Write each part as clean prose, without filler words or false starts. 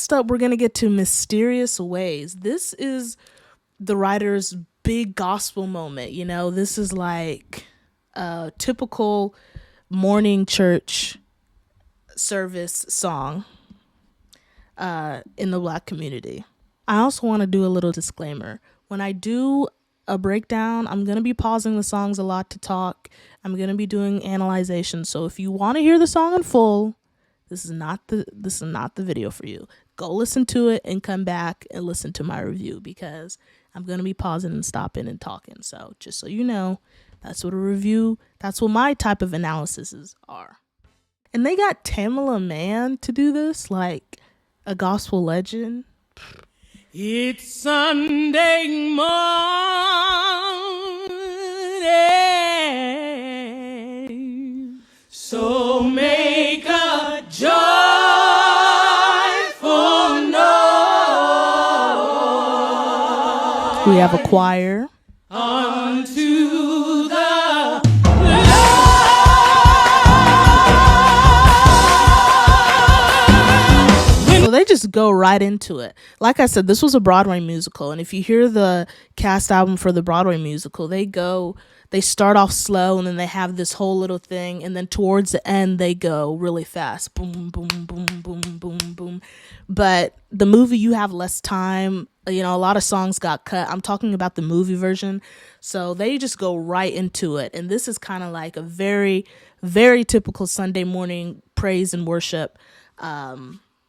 Next up, we're going to get to Mysterious Ways. This is the writer's big gospel moment. You know, this is like a typical morning church service song in the Black community. I also want to do a little disclaimer. When I do a breakdown, I'm going to be pausing the songs a lot to talk. I'm going to be doing analyzation. So if you want to hear the song in full, this is not the video for you. Go listen to it and come back and listen to my review, because I'm going to be pausing and stopping and talking. So just so you know, that's what my type of analyses are. And they got Tamela Mann to do this, like a gospel legend. It's Sunday morning, so make a joyful noise. We have a choir. Unto the So they just go right into it. Like I said, this was a Broadway musical. And if you hear the cast album for the Broadway musical, they start off slow and then they have this whole little thing. And then towards the end, they go really fast. Boom, boom, boom, boom, boom, boom. But the movie, you have less time. You know, a lot of songs got cut. I'm talking about the movie version. So they just go right into it. And this is kind of like a very, very typical Sunday morning praise and worship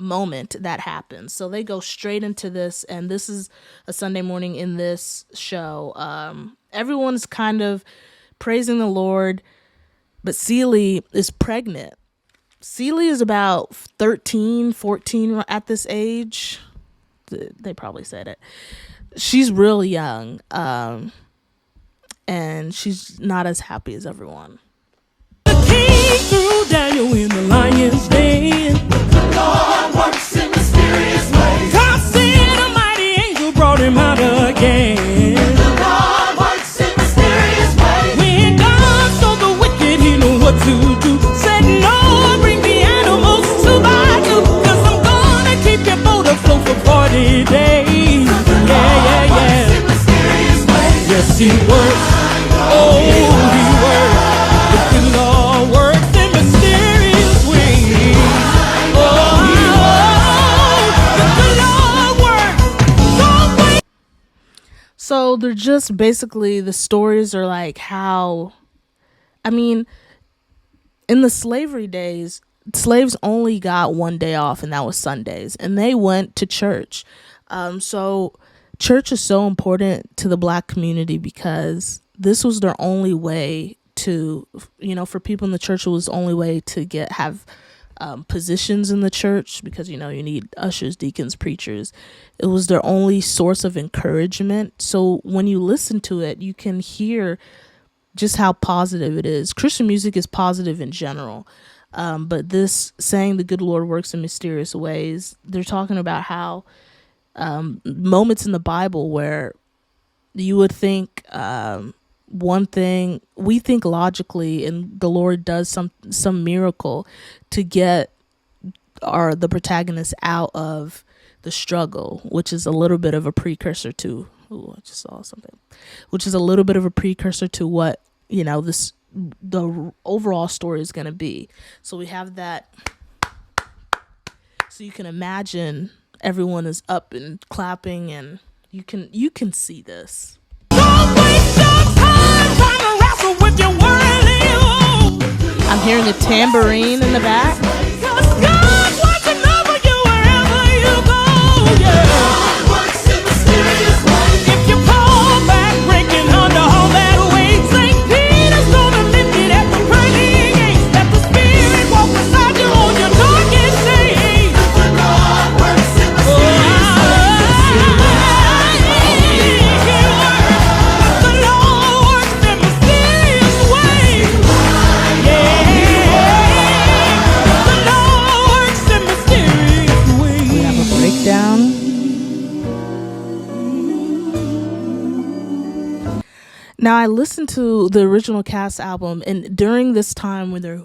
moment that happens. So they go straight into this, and this is a Sunday morning in this show. Everyone's kind of praising the Lord, but Celie is pregnant. Celie is about 13, 14 at this age. They probably said it. She's really young, and she's not as happy as everyone. King threw Danielle in the lion's den. The Lord works in mysterious ways. God sent a mighty angel, brought him out again. The Lord works in mysterious ways. When God saw the wicked, he knew what to do. Said, no, bring the animals to my zoo, 'cause I'm gonna keep your boat afloat for 40 days. Yeah. In mysterious ways. Yes, he works. Oh, he works. The Lord works in mysterious ways. So they're just basically, the stories are like how, I mean, in the slavery days, slaves only got one day off, and that was Sundays, and they went to church. So church is so important to the Black community, because this was their only way to, you know, for people in the church, it was the only way to have positions in the church, because, you know, you need ushers, deacons, preachers. It was their only source of encouragement. So when you listen to it, you can hear just how positive it is. Christian music is positive in general. But this saying the good Lord works in mysterious ways, they're talking about how moments in the Bible where you would think one thing, we think logically, and the Lord does some miracle to get the protagonist out of the struggle, which is a little bit of a precursor to, I just saw something, which is a little bit of a precursor to what, you know, the overall story is going to be. So we have that. So you can imagine everyone is up and clapping, and you can see this. Don't waste your time trying to wrestle with your worldly woes. I'm hearing a tambourine in the back. 'Cause God's watching over you wherever you go. Yeah. God works in mysterious ways. If you fall back, breaking under all that weight, St. Peter's gonna lift it at the pearly gates. Let the Spirit walk beside you on your darkest days. The Lord works in mysterious Down. Now I listened to the original cast album, and during this time when they're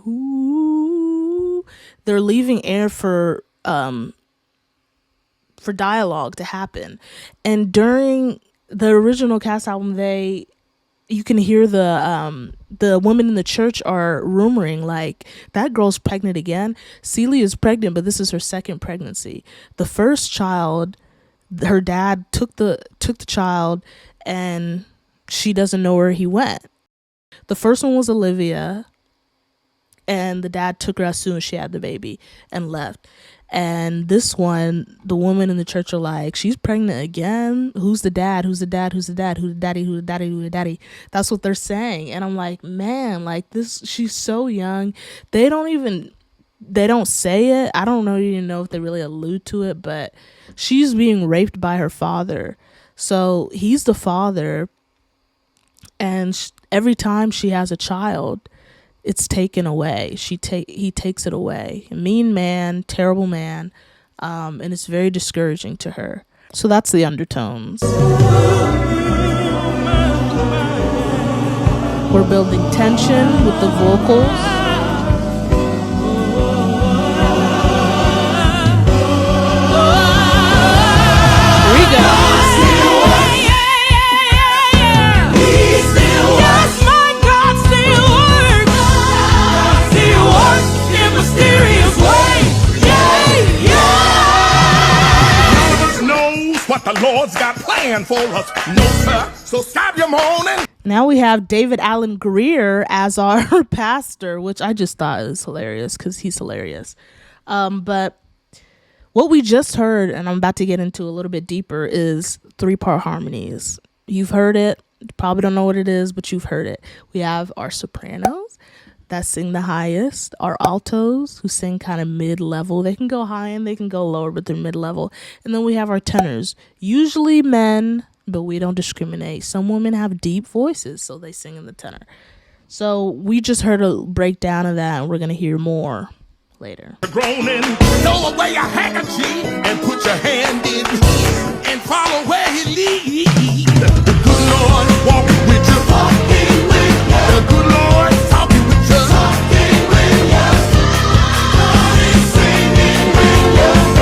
leaving air for for dialogue to happen. And during the original cast album, you can hear the women in the church are rumoring like that girl's pregnant again. Celia is pregnant, but this is her second pregnancy. The first child, her dad took the child, and she doesn't know where he went. The first one was Olivia, and the dad took her as soon as she had the baby and left. And this one, the woman in the church are like, she's pregnant again. Who's the dad? Who's the dad? Who's the dad? Who's the daddy? Who's the daddy? Who's the daddy? That's what they're saying. And I'm like, man, like this, she's so young. They don't say it. I don't even know if they really allude to it, but she's being raped by her father. So he's the father. And every time she has a child, it's taken away. He takes it away. A mean man, terrible man, and it's very discouraging to her. So that's the undertones. We're building tension with the vocals. Here we go. What the Lord's got planned for us, no sir. So stop your moaning. Now we have David Allen Grier as our pastor, which I just thought was hilarious because he's hilarious. But what we just heard, and I'm about to get into a little bit deeper, is 3-part harmonies. You've heard it. You probably don't know what it is, but you've heard it. We have our sopranos that sing the highest, our altos who sing kind of mid-level. They can go high and they can go lower, but they're mid-level. And then we have our tenors, usually men, but we don't discriminate. Some women have deep voices, so they sing in the tenor. So we just heard a breakdown of that, and we're going to hear more later. Groaning, throw away your handkerchief and put your hand in and follow where he leads. The good Lord walking with you. Walking with you. The good Lord talking with you.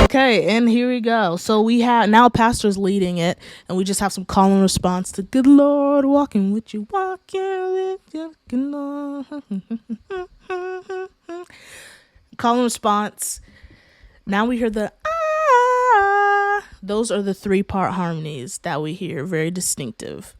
Okay, and here we go. So we have now pastor's leading it, and we just have some call and response to "Good Lord, walking with you, good Lord." Call and response. Now we hear the ah. Those are the 3-part harmonies that we hear, very distinctive.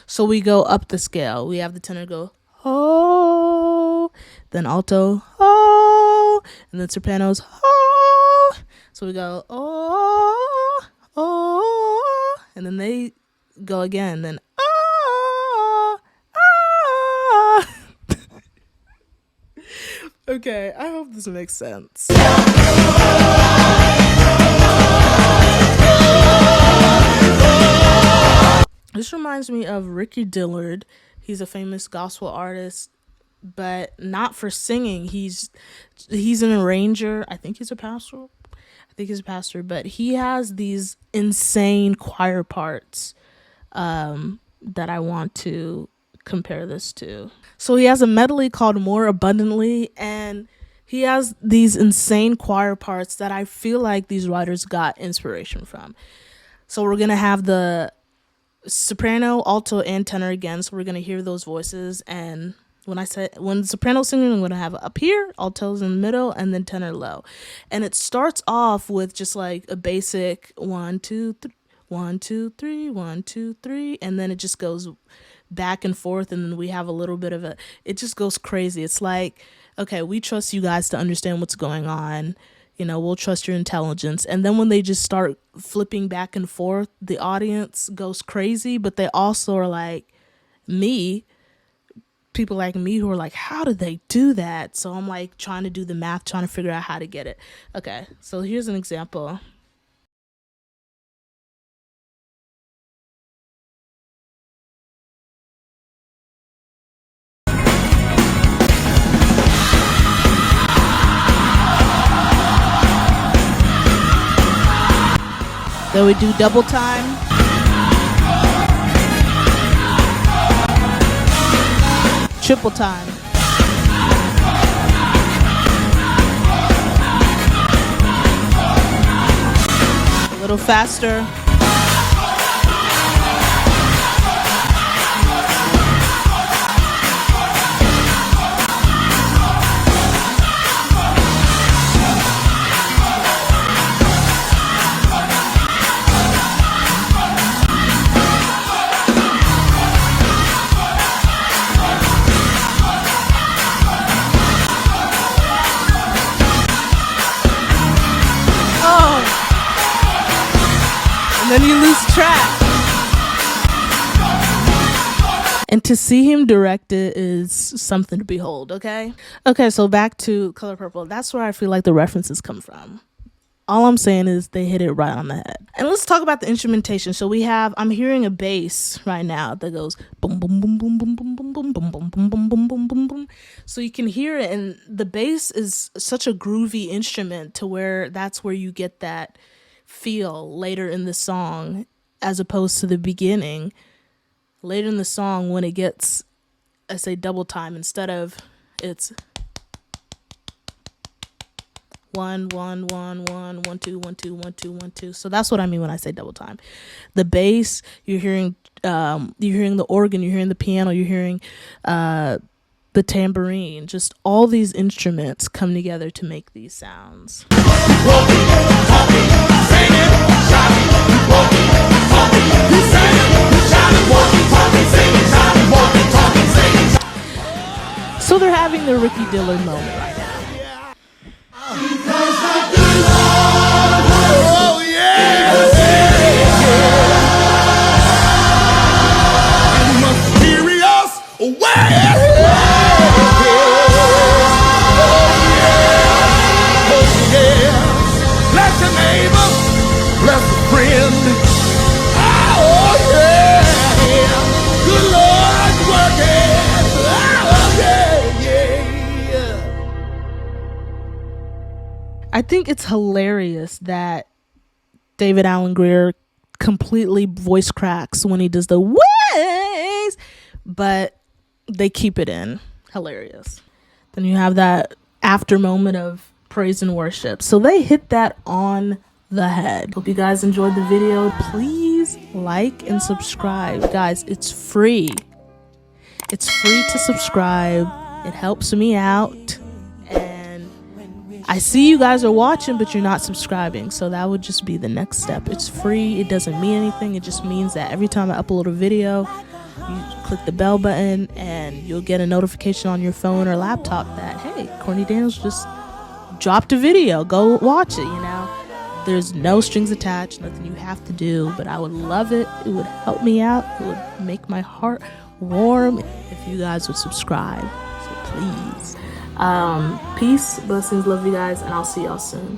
So we go up the scale. We have the tenor go, oh, then alto, oh, and then sopranos, oh. So we go, oh, oh, and then they go again, then, oh, oh. Okay, I hope this makes sense. This reminds me of Ricky Dillard. He's a famous gospel artist, but not for singing. He's an arranger. I think he's a pastor. But he has these insane choir parts that I want to compare this to. So he has a medley called More Abundantly, and he has these insane choir parts that I feel like these writers got inspiration from. So we're going to have the soprano, alto, and tenor again. So we're going to hear those voices. And when the soprano's singing, I'm going to have up here, alto's in the middle, and then tenor low. And it starts off with just like a basic 1, 2, 3, 1, 2, 3, 1, 2, 3. And then it just goes back and forth. And then we have a little bit of it just goes crazy. It's like, okay, we trust you guys to understand what's going on. You know, we'll trust your intelligence. And then when they just start flipping back and forth, the audience goes crazy, but they also are like people like me who are like, how did they do that? So I'm like trying to do the math, trying to figure out how to get it. Okay, so here's an example. Then we do double time. Triple time. A little faster. And then you lose track. And to see him direct it is something to behold, okay? Okay, so back to Color Purple. That's where I feel like the references come from. All I'm saying is they hit it right on the head. And let's talk about the instrumentation. So I'm hearing a bass right now that goes boom, boom, boom, boom, boom, boom, boom, boom, boom, boom, boom, boom, boom, boom, boom, boom. So you can hear it, and the bass is such a groovy instrument to where that's where you get that feel later in the song as opposed to the beginning. Later in the song when it gets, I say double time, instead of it's 1 1 1 1 1 2 1 2 1 2 1 2. So that's what I mean when I say double time. The bass, you're hearing the organ, you're hearing the piano, you're hearing the tambourine. Just all these instruments come together to make these sounds. So they're having the Ricky Dillard moment right now. Oh, yeah. Mysterious way. Bless your neighbor, bless a friend. Oh, yeah. Good Lord, working. Oh, yeah. I think it's hilarious that David Alan Grier completely voice cracks when he does the ways, but they keep it in. Hilarious. Then you have that after moment of praise and worship. So they hit that on the head. Hope you guys enjoyed the video. Please like and subscribe. Guys, it's free. It's free to subscribe. It helps me out. And I see you guys are watching, but you're not subscribing. So that would just be the next step. It's free. It doesn't mean anything. It just means that every time I upload a video, you click the bell button and you'll get a notification on your phone or laptop that, hey, Courtney Daniels just dropped a video. Go watch it, you know. There's no strings attached, nothing you have to do, but I would love it. It would help me out. It would make my heart warm if you guys would subscribe. So please. Peace, blessings, love you guys, and I'll see y'all soon.